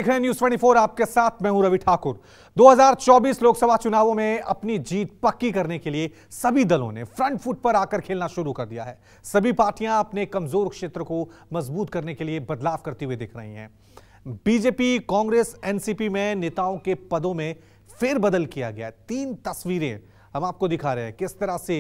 देख रहे हैं न्यूज़ 24, आपके साथ मैं हूं रवि ठाकुर। 2024 लोकसभा चुनावों में अपनी जीत पक्की करने के लिए सभी दलों ने फ्रंट फुट पर आकर खेलना शुरू कर दिया है। सभी पार्टियां अपने कमजोर क्षेत्र को मजबूत करने के लिए बदलाव करती हुई दिख रही हैं। बीजेपी, कांग्रेस, एनसीपी में नेताओं के पदों में फेरबदल किया गया। 3 तस्वीरें हम आपको दिखा रहे हैं किस तरह से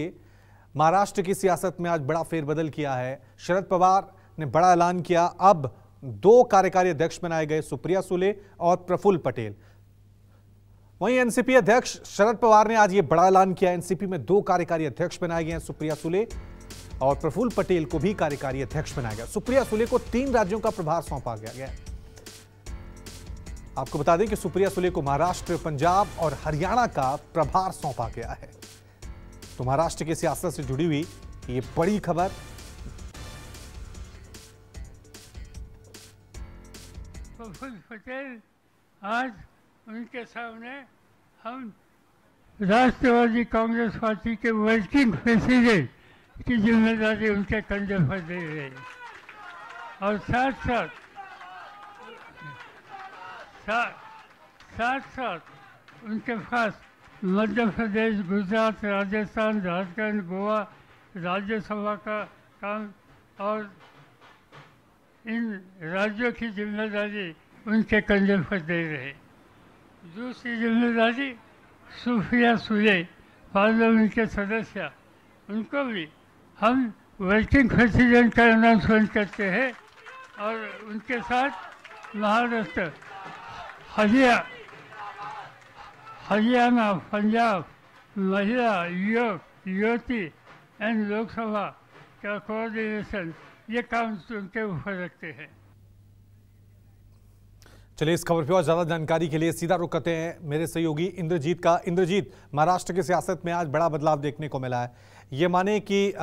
महाराष्ट्र की सियासत में आज बड़ा फेरबदल किया है। शरद पवार ने बड़ा ऐलान किया, अब 2 कार्यकारी अध्यक्ष बनाए गए, सुप्रिया सुले और प्रफुल्ल पटेल। वहीं एनसीपी अध्यक्ष शरद पवार ने आज यह बड़ा ऐलान किया, एनसीपी में 2 कार्यकारी अध्यक्ष बनाए गए हैं, सुप्रिया सुले और प्रफुल्ल पटेल को भी कार्यकारी अध्यक्ष बनाया गया। सुप्रिया सुले को 3 राज्यों का प्रभार सौंपा गया। आपको बता दें कि सुप्रिया सुले को महाराष्ट्र, पंजाब और हरियाणा का प्रभार सौंपा गया है। तो महाराष्ट्र की सियासत से जुड़ी हुई ये बड़ी खबर। प्रफुल्ल पटेल, आज उनके सामने हम राष्ट्रवादी कांग्रेस पार्टी के वर्किंग प्रेसिडेंट की जिम्मेदारी उनके कंधे पर दे रहे हैं और साथ उनके पास मध्य प्रदेश, गुजरात, राजस्थान, झारखंड, गोवा राज्यसभा का काम और इन राज्यों की जिम्मेदारी उनके कंधे पर दे रहे। दूसरी जिम्मेदारी सुप्रिया सुले, पार्लियामेंट के सदस्य, उनको भी हम वर्किंग प्रेसिडेंट का अनाउंसमेंट करते हैं और उनके साथ महाराष्ट्र, हरियाणा, पंजाब, महिला, युवती एंड लोकसभा का कोऑर्डिनेशन, ये काम उनके ऊपर रखते हैं। चलिए, इस खबर पर और ज्यादा जानकारी के लिए सीधा रुख करते हैं मेरे सहयोगी इंद्रजीत का। इंद्रजीत, महाराष्ट्र की सियासत में आज बड़ा बदलाव देखने को मिला है। ये माने कि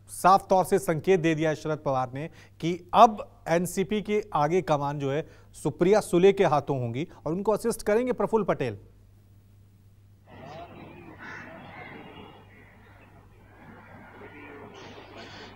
साफ तौर से संकेत दे दिया है शरद पवार ने कि अब एनसीपी के आगे कमान जो है सुप्रिया सुले के हाथों होंगी और उनको असिस्ट करेंगे प्रफुल्ल पटेल।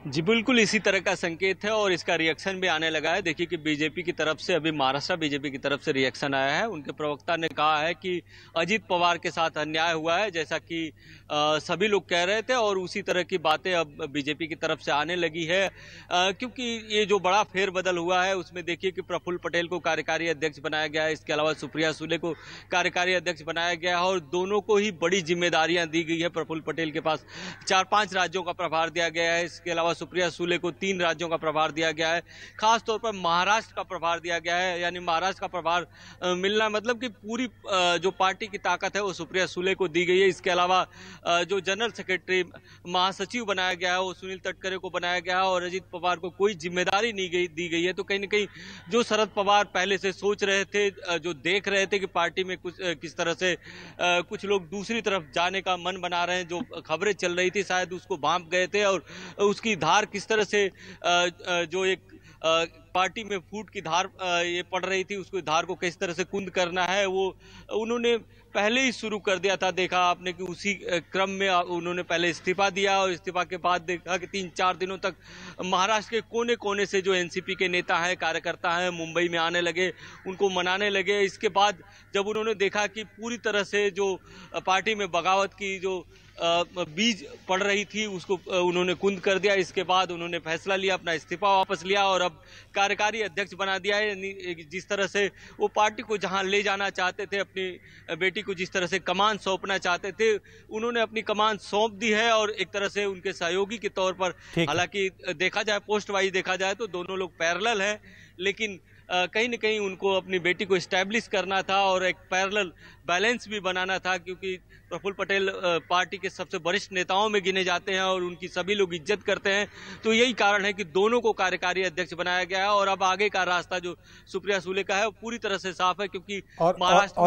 जी बिल्कुल इसी तरह का संकेत है और इसका रिएक्शन भी आने लगा है। देखिए कि बीजेपी की तरफ से अभी महाराष्ट्र बीजेपी की तरफ से रिएक्शन आया है। उनके प्रवक्ता ने कहा है कि अजित पवार के साथ अन्याय हुआ है, जैसा कि सभी लोग कह रहे थे, और उसी तरह की बातें अब बीजेपी की तरफ से आने लगी है। क्योंकि ये जो बड़ा फेरबदल हुआ है उसमें देखिए कि प्रफुल्ल पटेल को कार्यकारी अध्यक्ष बनाया गया है, इसके अलावा सुप्रिया सुले को कार्यकारी अध्यक्ष बनाया गया है और दोनों को ही बड़ी जिम्मेदारियां दी गई है। प्रफुल्ल पटेल के पास 4-5 राज्यों का प्रभार दिया गया है, इसके अलावा सुप्रिया सुले को 3 राज्यों का प्रभार दिया गया है। खास तौर पर महाराष्ट्र का प्रभार दिया गया है, यानी महाराष्ट्र का प्रभार मिलना मतलब कि पूरी जो पार्टी की ताकत है वो सुप्रिया सुले को दी गई है। इसके अलावा जो जनरल सेक्रेटरी, महासचिव बनाया गया है वो सुनील तटकरे को बनाया गया है और अजित पवार को कोई जिम्मेदारी नहीं दी गई है। तो कहीं न कहीं जो शरद पवार पहले से सोच रहे थे, जो देख रहे थे कि पार्टी में कुछ किस तरह से कुछ लोग दूसरी तरफ जाने का मन बना रहे हैं, जो खबरें चल रही थी शायद उसको भांप गए थे और उसकी धार किस तरह से जो एक पार्टी में फूट की धार ये पड़ रही थी, उसको धार को किस तरह से कुंद करना है वो उन्होंने पहले ही शुरू कर दिया था। देखा आपने कि उसी क्रम में उन्होंने पहले इस्तीफा दिया और इस्तीफा के बाद देखा कि 3-4 दिनों तक महाराष्ट्र के कोने कोने से जो एनसीपी के नेता हैं, कार्यकर्ता हैं, मुंबई में आने लगे, उनको मनाने लगे। इसके बाद जब उन्होंने देखा कि पूरी तरह से जो पार्टी में बगावत की जो बीज पड़ रही थी उसको उन्होंने कुंद कर दिया। इसके बाद उन्होंने फैसला लिया, अपना इस्तीफा वापस लिया और अब कार्यकारी अध्यक्ष बना दिया है। जिस तरह से वो पार्टी को जहां ले जाना चाहते थे, अपनी बेटी को जिस तरह से कमान सौंपना चाहते थे, उन्होंने अपनी कमान सौंप दी है और एक तरह से उनके सहयोगी के तौर पर, हालांकि देखा जाए पोस्ट वाइज देखा जाए तो दोनों लोग पैरेलल हैं, लेकिन कहीं न कहीं उनको अपनी बेटी को एस्टैब्लिश करना था और एक पैरेलल बैलेंस भी बनाना था, क्योंकि प्रफुल्ल पटेल पार्टी के सबसे वरिष्ठ नेताओं में गिने जाते हैं और उनकी सभी लोग इज्जत करते हैं। तो यही कारण है कि दोनों को कार्यकारी अध्यक्ष बनाया गया है और अब आगे का रास्ता जो सुप्रिया सुले का है वो पूरी तरह से साफ है, क्योंकि महाराष्ट्र